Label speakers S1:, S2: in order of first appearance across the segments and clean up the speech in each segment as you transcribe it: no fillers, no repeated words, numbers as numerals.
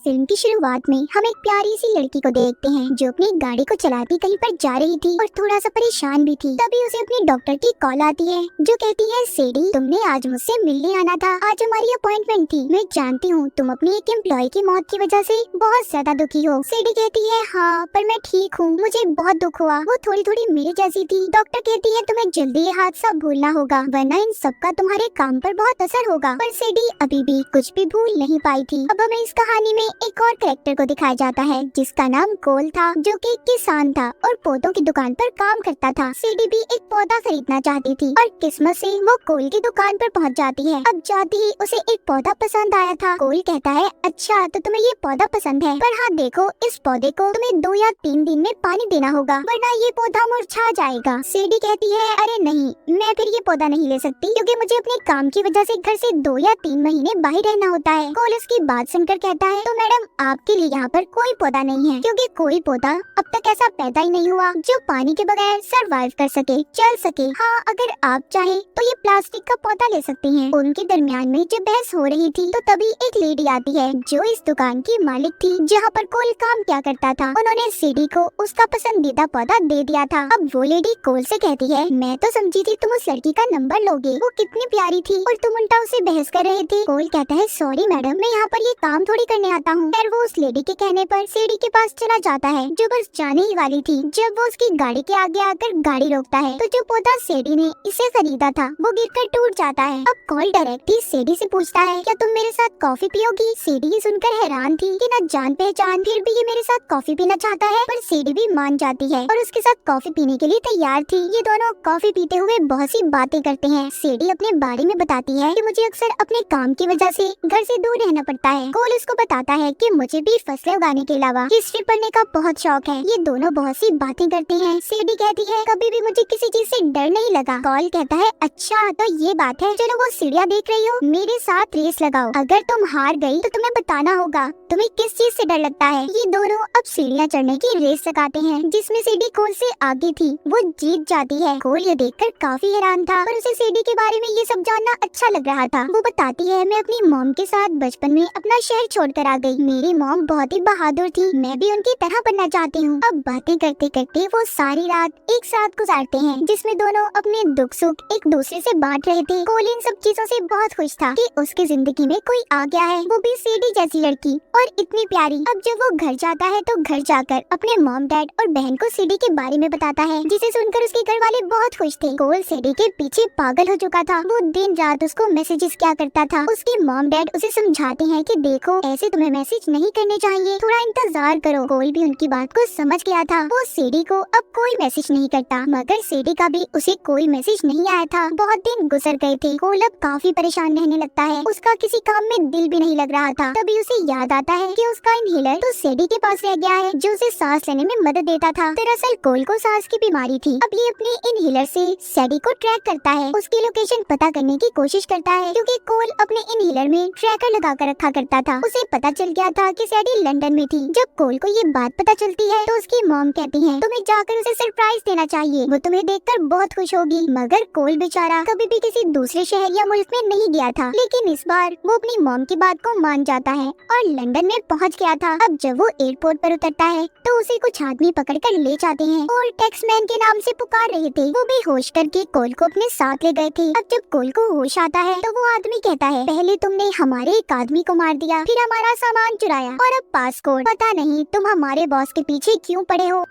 S1: Film की शुरुआत में हम एक प्यारी सी लड़की को देखते हैं जो अपनी गाड़ी को चलाती कहीं पर जा रही थी और थोड़ा सा परेशान भी थी। तभी उसे अपनी डॉक्टर की कॉल आती है जो कहती है, सेडी तुमने आज मुझसे मिलने आना था, आज हमारी अपॉइंटमेंट थी। मैं जानती हूँ तुम अपनी एक एम्प्लॉय की मौत की वजह से बहुत ज्यादा दुखी हो। सेडी कहती है, हाँ पर मैं ठीक हूँ, मुझे बहुत दुख हुआ, वो थोड़ी थोड़ी मेरे जैसी थी। डॉक्टर कहती है, तुम्हें जल्दी ये हादसा भूलना होगा वरना इन सबका तुम्हारे काम पर बहुत असर होगा। पर सेडी अभी भी कुछ भी भूल नहीं पाई थी। अब हमें इस कहानी में एक और कैरेक्टर को दिखाया जाता है जिसका नाम कोल था, जो कि एक किसान था और पौधों की दुकान पर काम करता था। सीडी भी एक पौधा खरीदना चाहती थी और किस्मत से वो कोल की दुकान पर पहुंच जाती है। अब जाती ही उसे एक पौधा पसंद आया था। कोल कहता है, अच्छा तो तुम्हें ये पौधा पसंद है, पर हाँ देखो इस पौधे को तुम्हें 2 या 3 दिन में पानी देना होगा वरना ये पौधा मुरझा जाएगा। सीडी कहती है, अरे नहीं, मैं फिर ये पौधा नहीं ले सकती क्योंकि मुझे अपने काम की वजह से घर से 2 या 3 महीने बाहर रहना होता है। कोल इसकी बात सुनकर कहता है, तो मैडम आपके लिए यहाँ पर कोई पौधा नहीं है क्योंकि कोई पौधा अब तक ऐसा पैदा ही नहीं हुआ जो पानी के बगैर सरवाइव कर सके, चल सके। हाँ अगर आप चाहें तो ये प्लास्टिक का पौधा ले सकती हैं। उनके दरमियान में जब बहस हो रही थी तो तभी एक लेडी आती है जो इस दुकान की मालिक थी जहाँ पर कोल काम क्या करता था। उन्होंने सीडी को उसका पसंदीदा पौधा दे दिया था। अब वो लेडी कोल से कहती है, मैं तो समझी थी तुम उस लड़की का नंबर लोगे, वो कितनी प्यारी थी और तुम उल्टा उसे बहस कर रहे थे। कोल कहता है, सॉरी मैडम, मैं यहाँ पर ये काम थोड़ी करने आता हूँ। फिर वो उस लेडी के कहने पर सीडी के पास चला जाता है जो बस जाने ही वाली थी। जब वो उसकी गाड़ी के आगे आकर गाड़ी रोकता है तो जो पौधा सीडी ने इसे खरीदा था वो गिरकर टूट जाता है। अब कोल डायरेक्ट ही सीडी से पूछता है, क्या तुम मेरे साथ कॉफी पियोगी? सीडी ये सुनकर हैरान थी कि न जान पहचान फिर भी ये मेरे साथ कॉफी पीना चाहता है, पर सीडी भी मान जाती है और उसके साथ कॉफी पीने के लिए तैयार थी। ये दोनों कॉफी पीते हुए बहुत सी बातें करते हैं। सीडी अपने बारे में बताती है कि मुझे अक्सर अपने काम की वजह से घर से दूर रहना पड़ता है। कोल उसको बताता है कि मुझे भी फसलें उगाने के अलावा हिस्ट्री पढ़ने का बहुत शौक है। ये दोनों बहुत सी बातें करते हैं। सीडी कहती है, कभी भी मुझे किसी चीज से डर नहीं लगा। कोल कहता है, अच्छा तो ये बात है, चलो वो सीढ़ियाँ देख रही हो, मेरे साथ रेस लगाओ, अगर तुम हार गई तो तुम्हें बताना होगा तुम्हें किस चीज से डर लगता है। ये दोनों अब सीढ़ियाँ चढ़ने की रेस लगाते हैं जिसमें सीडी कोल से आगे थी, वो जीत जाती है। कोल ये देखकर काफी हैरान था पर उसे सीडी के बारे में ये सब जानना अच्छा लग रहा था। वो बताती है, मैं अपनी मॉम के साथ बचपन में अपना शहर छोड़कर आ गई। मेरी मॉम बहुत ही बहादुर थी, मैं भी उनकी तरह बनना चाहती हूँ। अब बातें करते करते वो सारी रात एक साथ गुजारते हैं जिसमें दोनों अपने दुख सुख एक दूसरे से बांट रहे थे। कोल इन सब चीजों से बहुत खुश था कि उसकी जिंदगी में कोई आ गया है, वो भी सीडी जैसी लड़की और इतनी प्यारी। अब जब वो घर जाता है तो घर जाकर अपने मॉम डैड और बहन को सीडी के बारे में बताता है जिसे सुनकर उसके घर वाले बहुत खुश थे। कोल सीडी के पीछे पागल हो चुका था, वो दिन रात उसको मैसेजेस क्या करता था। उसके मॉम डैड उसे समझाते हैं कि देखो ऐसे तुम्हें मैसेज नहीं करने चाहिए, थोड़ा इंतजार करो। कोल भी उनकी बात को समझ गया था। वो सीडी को अब कोई मैसेज नहीं करता, मगर सीडी का भी उसे कोई मैसेज नहीं आया था। बहुत दिन गुजर गए थे। कोल अब काफी परेशान रहने लगता है, उसका किसी काम में दिल भी नहीं लग रहा था। तभी उसे याद आता है कि उसका इनहेलर तो सीडी के पास रह गया है जो उसे सांस लेने में मदद देता था। दरअसल कोल को सांस की बीमारी थी। अब ये अपने इनहेलर से सीडी को ट्रैक करता है, उसकी लोकेशन पता करने की कोशिश करता है क्योंकि कोल अपने इनहेलर में ट्रैकर लगा कर रखा करता था। उसे पता चल गया था कि सीडी लंदन में थी। जब कोल को ये बात पता चलती है तो उसकी मॉम कहती है, तुम्हें जाकर उसे सरप्राइज देना चाहिए, वो तुम्हें देखकर बहुत खुश होगी। मगर कोल बेचारा कभी भी किसी दूसरे शहर या मुल्क में नहीं गया था, लेकिन इस बार वो अपनी मॉम की बात को मान जाता है और लंदन में पहुंच गया था। अब जब वो एयरपोर्ट पर उतरता है तो उसे कुछ आदमी पकड़कर ले जाते हैं और टैक्समैन के नाम से पुकार रहे थे। वो बेहोश करके कोल को अपने साथ ले गए थे। अब जब कोल को होश आता है तो वो आदमी कहता है, पहले तुमने हमारे एक आदमी को मार दिया, फिर हमारा सामान चुराया और अब पासपोर्ट, पता नहीं तुम हमारे बॉस के पीछे क्यों पड़े हो।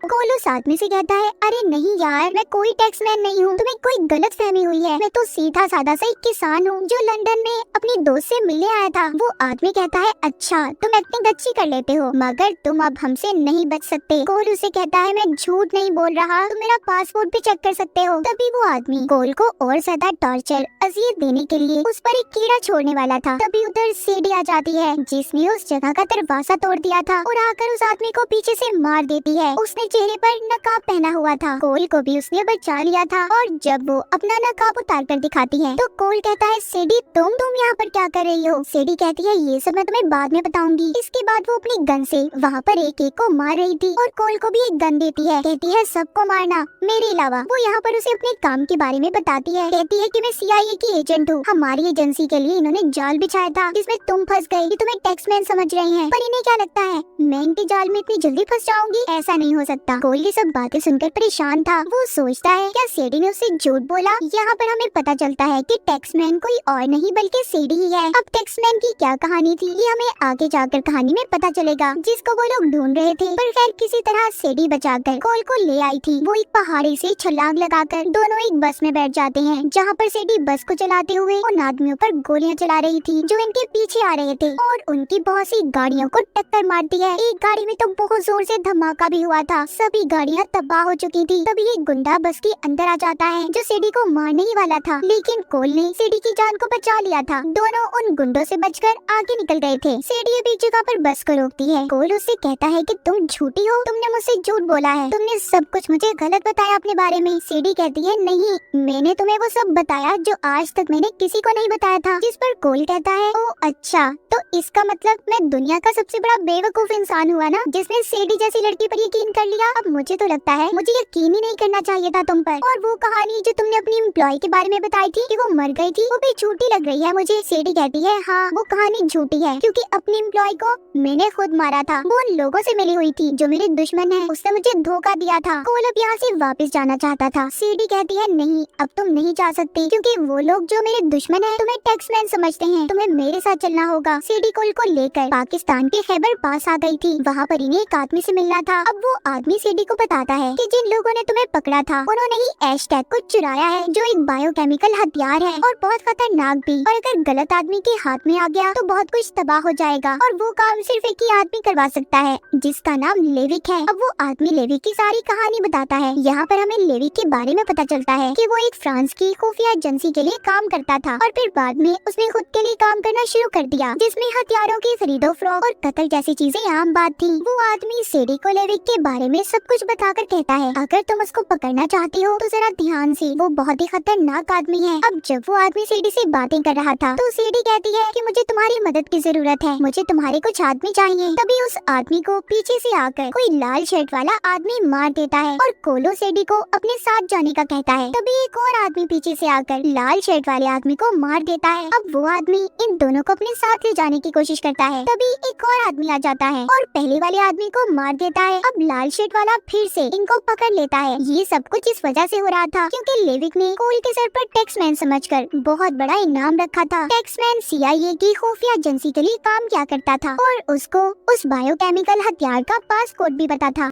S1: कोल उस आदमी से कहता है, अरे नहीं यार, मैं कोई टैक्समैन नहीं हूँ, तुम्हें कोई गलत फहमी हुई है, मैं तो सीधा साधा सा एक किसान हूँ जो लंदन में अपनी दोस्त से मिलने आया था। वो आदमी कहता है, अच्छा तुम एक्टिंग अच्छी कर लेते हो मगर तुम अब हमसे नहीं बच सकते। कोल उसे कहता है, मैं झूठ नहीं बोल रहा, तुम मेरा पासपोर्ट भी चेक कर सकते हो। तभी वो आदमी कोल को और ज्यादा टॉर्चर अजियत देने के लिए उस पर एक कीड़ा छोड़ने वाला था। तभी उधर सीडी आ जाती है जिसने उस जगह का दरवाजा तोड़ दिया था और आकर उस आदमी को पीछे से मार देती है। उसने चेहरे पर नकाब पहना हुआ था। कोल को भी उसने बचा लिया था और जब वो अपना नकाब उतार कर दिखाती है तो कोल कहता है सेडी तुम यहाँ पर क्या कर रही हो। सेडी कहती है ये सब मैं तुम्हें बाद में बताऊंगी। इसके बाद वो अपनी गन से वहाँ पर एक एक को मार रही थी और कोल को भी एक गन देती है। कहती है सबको मारना मेरे अलावा। वो यहाँ पर उसे अपने काम के बारे में बताती है। कहती है कि मैं CIA की एजेंट हूँ। हमारी एजेंसी के लिए इन्होंने जाल बिछाया था जिसमें तुम फंस गई। ये तुम्हें टैक्समैन समझ रहे हैं पर इन्हें क्या लगता है मैं इनके जाल में इतनी जल्दी फंस जाऊंगी। ऐसा नहीं हो सकता। कोल ये सब बातें सुनकर परेशान था। वो सोचता है क्या सेडी ने उसे झूठ बोला। यहाँ पर हमें पता चलता है कि टैक्समैन कोई और नहीं बल्कि सेडी ही है। अब टैक्समैन की क्या कहानी थी ये हमें आगे जाकर कहानी में पता चलेगा, जिसको वो लोग ढूंढ रहे थे। पर खैर किसी तरह सेडी बचाकर कोल को ले आई थी। वो एक पहाड़ी से छलांग लगाकर दोनों एक बस में बैठ जाते हैं, जहाँ पर सेडी बस को चलाते हुए उन आदमियों पर गोलियां चला रही थी जो इनके पीछे आ रहे थे और उनकी बहुत सी गाड़ियों को टक्कर मारती है। एक गाड़ी में तो बहुत जोर से धमाका भी हुआ था। सभी गाड़ियां तबाह हो चुकी थी। तभी एक गुंडा बस के अंदर आ जाता है जो सेडी को मारने ही वाला था, लेकिन कोल ने सेडी की जान को बचा लिया था। दोनों उन गुंडों से बचकर आगे निकल गए थे। सेडी एक जगह पर बस को रोकती है। कोल उससे कहता है कि तुम झूठी हो, तुमने मुझसे झूठ बोला है, तुमने सब कुछ मुझे गलत बताया अपने बारे में। सेडी कहती है नहीं, मैंने तुम्हें वो सब बताया जो आज तक मैंने किसी को नहीं बताया था। जिस पर कोल कहता है ओ अच्छा, तो इसका मतलब मैं दुनिया का सबसे बड़ा बेवकूफ इंसान हुआ ना, जिसने सेडी जैसी लड़की पर यकीन कर लिया। अब मुझे तो लगता है मुझे यकीन ही नहीं करना चाहिए था तुम पर। और वो कहानी जो तुमने अपनी एम्प्लॉय के बारे में बताई थी कि वो मर गई थी, वो भी झूठी लग रही है मुझे। सेडी कहती है हाँ वो कहानी झूठी है क्योंकि अपनी एम्प्लॉय को मैंने खुद मारा था। वो उन लोगों से मिली हुई थी जो मेरे दुश्मन है, उसने मुझे धोखा दिया था। कोल अब यहाँ से वापस जाना चाहता था। सेडी कहती है नहीं, अब तुम नहीं जा सकती क्योंकि वो लोग जो मेरे दुश्मन है तुम्हें टैक्समैन समझते हैं, तुम्हें मेरे साथ चलना होगा। सेडी कोल को लेकर पाकिस्तान के खैबर पास आ गई थी। वहाँ पर इन्हें एक आदमी से मिलना था। अब वो आदमी सेडी को बताता है कि जिन लोगों ने तुम्हें पकड़ा था उन्होंने ही हैशटैग को चुराया है जो एक बायोकेमिकल हथियार है और बहुत खतरनाक भी, और अगर गलत आदमी के हाथ में आ गया तो बहुत कुछ तबाह हो जाएगा और वो काम सिर्फ एक ही आदमी करवा सकता है जिसका नाम लेविक है। अब वो आदमी लेविक की सारी कहानी बताता है। यहाँ पर हमें लेविक के बारे में पता चलता है कि वो एक फ्रांस की खुफिया एजेंसी के लिए काम करता था और फिर बाद में उसने खुद के लिए काम करना शुरू कर दिया जिसमें हथियारों की खरीदो फरोख्त और कत्ल जैसी चीजें आम बात थी। वो आदमी सेडी को लेविक के बारे में सब कुछ बताकर कहता है अगर तुम उसको पकड़ना चाहती हो तो जरा ध्यान से, वो बहुत ही खतरनाक आदमी है। अब जब वो आदमी सेडी से बातें कर रहा था तो सेडी कहती है कि मुझे तुम्हारी मदद की जरूरत है, मुझे तुम्हारे कुछ आदमी चाहिए। तभी उस आदमी को पीछे से आकर कोई लाल शर्ट वाला आदमी मार देता है और कोलो सेडी को अपने साथ जाने का कहता है। तभी एक और आदमी पीछे से आकर लाल शर्ट वाले आदमी को मार देता है। अब वो आदमी इन दोनों को अपने साथ ले जाने की कोशिश करता है। तभी एक और आदमी आ जाता है और पहले वाले आदमी को मार देता है। अब लाल शर्ट वाला फिर से इनको पकड़ लेता है। ये सब कुछ इस वजह से हो रहा था क्योंकि लेविक ने कोल के सर पर टैक्समैन समझकर बहुत बड़ा इनाम रखा था। टैक्समैन CIA की खुफिया एजेंसी के लिए काम किया करता था और उसको उस बायोकेमिकल हथियार का पासकोड भी पता था।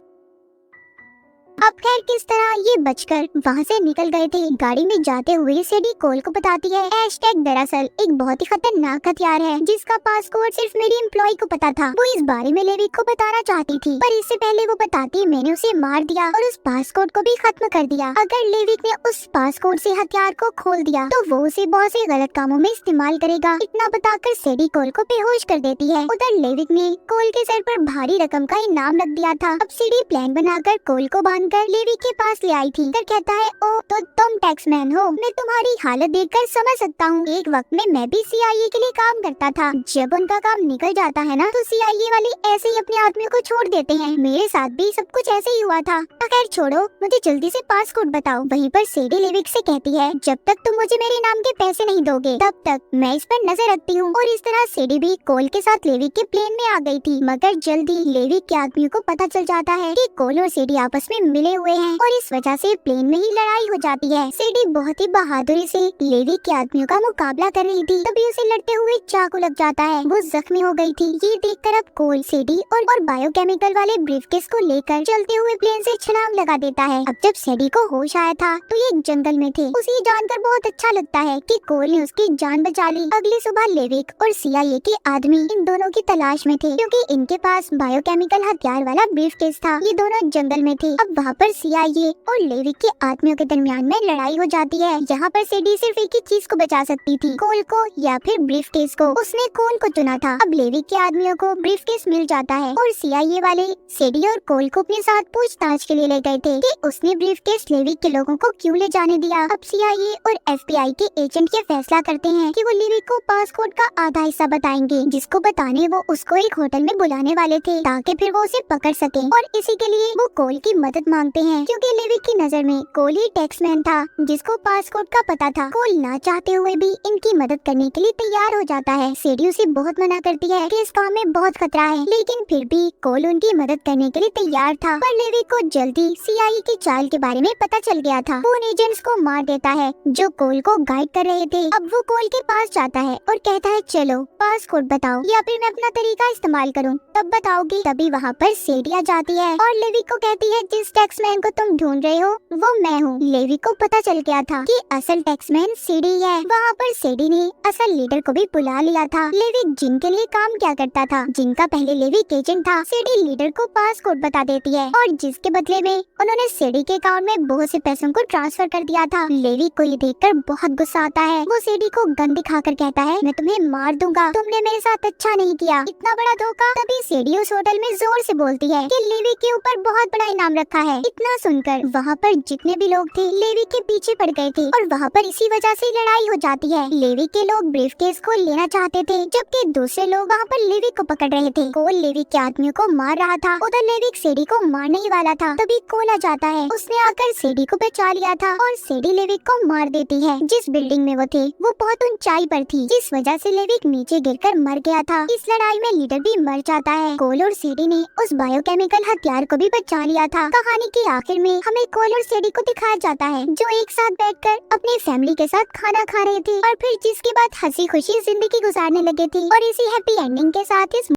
S1: अब खैर किस तरह ये बचकर वहाँ से निकल गए थे। गाड़ी में जाते हुए सेडी कोल को बताती है हैशटैग दरअसल एक बहुत ही खतरनाक हथियार है जिसका पासकोड सिर्फ मेरी एम्प्लॉय को पता था। वो इस बारे में लेविक को बताना चाहती थी पर इससे पहले वो बताती मैंने उसे मार दिया और उस पासकोड को भी खत्म कर दिया। अगर लेविक ने उस पासकोड से हथियार को खोल दिया तो वो उसे बहुत से गलत कामों में इस्तेमाल करेगा। इतना बताकर सेडी कोल को बेहोश कर देती है। उधर लेविक ने कोल के सर पर भारी रकम का इनाम रख दिया था। अब सेडी प्लान बनाकर कोल को कर लेविक के पास ले आई थी। कर कहता है ओ तो तुम टैक्समैन हो, मैं तुम्हारी हालत देखकर समझ सकता हूँ। एक वक्त में मैं भी CIA के लिए काम करता था। जब उनका काम निकल जाता है ना तो CIA वाले ऐसे ही अपने आदमियों को छोड़ देते हैं। मेरे साथ भी सब कुछ ऐसे ही हुआ था। खैर छोड़ो, मुझे जल्दी से पासकोड बताओ। वहीं पर सेडी लेविक से कहती है जब तक तुम मुझे मेरे नाम के पैसे नहीं दोगे तब तक मैं इस पर नजर रखती हूँ। और इस तरह सेडी भी कोल के साथ लेविक के प्लेन में आ गई थी। मगर जल्दी लेविक के आदमियों को पता चल जाता है कि कोल और सेडी आपस में मिले हुए हैं और इस वजह से प्लेन में ही लड़ाई हो जाती है। सेडी बहुत ही बहादुरी से लेविक के आदमियों का मुकाबला कर रही थी। तभी उसे लड़ते हुए चाकू लग जाता है। वो जख्मी हो गई थी। ये देखकर अब कोल सेडी और बायोकेमिकल वाले ब्रीफकेस को लेकर चलते हुए प्लेन से छलांग लगा देता है। अब जब सेडी को होश आया था तो ये एक जंगल में थे। उसे ये जानकर बहुत अच्छा लगता है कि कोल ने उसकी जान बचा ली। अगली सुबह लेविक और CIA के आदमी इन दोनों की तलाश में थे क्योंकि इनके पास बायोकेमिकल हथियार वाला ब्रीफकेस था। ये दोनों जंगल में थे। अब वहाँ यहाँ पर सीआईए और लेविक के आदमियों के दरमियान में लड़ाई हो जाती है। यहाँ पर सेडी सिर्फ एक ही चीज को बचा सकती थी, कोल को या फिर ब्रीफकेस को। उसने कोल को चुना था। अब लेविक के आदमियों को ब्रीफकेस मिल जाता है और सीआईए वाले सेडी और कोल को अपने साथ पूछताछ के लिए ले गए थे कि उसने ब्रीफकेस लेविक के लोगों को क्यों ले जाने दिया। अब सीआईए और एफबीआई के एजेंट ये फैसला करते हैं कि वो लेविक को पासपोर्ट का आधा हिस्सा बताएंगे, जिसको बताने वो उसको एक होटल में बुलाने वाले थे ताकि फिर वो उसे पकड़ सके। और इसी के लिए वो कोल की मदद मांगते हैं, क्योंकि लेविक की नजर में कोल ही टैक्समैन था जिसको पासपोर्ट का पता था। कोल ना चाहते हुए भी इनकी मदद करने के लिए तैयार हो जाता है। सेडी उसे बहुत मना करती है कि इस काम में बहुत खतरा है, लेकिन फिर भी कोल उनकी मदद करने के लिए तैयार था। पर लेविक को जल्दी सीआईए की चाल के बारे में पता चल गया था। वो उन एजेंट्स को मार देता है जो कोल को गाइड कर रहे थे। अब वो कोल के पास जाता है और कहता है चलो पासपोर्ट बताओ या फिर मैं अपना तरीका इस्तेमाल करूं, तब बताओगी। तभी वहाँ पर सेडी आ जाती है और लेविक को कहती है जिस टैक्समैन को तुम ढूंढ रहे हो वो मैं हूँ। लेविक को पता चल गया था कि असल टैक्समैन सेडी है। वहाँ पर सेडी ने असल लीडर को भी बुला लिया था। लेविक जिनके लिए काम क्या करता था, जिनका पहले लेविक एजेंट था, सेडी लीडर को पासपोर्ट बता देती है और जिसके बदले में उन्होंने सेडी के अकाउंट में बहुत से पैसों को ट्रांसफर कर दिया था। लेविक को ये देखकर बहुत गुस्सा आता है। वो सेडी को गन दिखाकर कहता है मैं तुम्हें मार दूंगा, तुमने मेरे साथ अच्छा नहीं किया, इतना बड़ा धोखा। तभी सेडी उस होटल में जोर से बोलती है कि लेविक के ऊपर बहुत बड़ा इनाम रखा है। इतना सुनकर वहाँ पर जितने भी लोग थे लेविक के पीछे पड़ गए थे और वहाँ पर इसी वजह से लड़ाई हो जाती है। लेविक के लोग ब्रीफकेस को लेना चाहते थे, जबकि दूसरे लोग वहाँ पर लेविक को पकड़ रहे थे। कोल लेविक के आदमियों को मार रहा था, उधर लेविक सेडी को मारने ही वाला था। तभी कोल आ जाता है, उसने आकर सेडी को बचा लिया था और सेडी लेविक को मार देती है। जिस बिल्डिंग में वो थे वो बहुत ऊंचाई पर थी, जिस वजह से लेविक नीचे गिरकर मर गया था। इस लड़ाई में लीडर भी मर जाता है। कोल और सेडी ने उस बायोकेमिकल हथियार को भी बचा लिया था। कहानी के आखिर में हमें कोल और सेडी को दिखाया जाता है जो एक साथ बैठकर अपनी फैमिली के साथ खाना खा रहे थे और फिर जिसके बाद हंसी खुशी जिंदगी गुजारने लगे थे। और इसी हैप्पी एंडिंग के साथ इस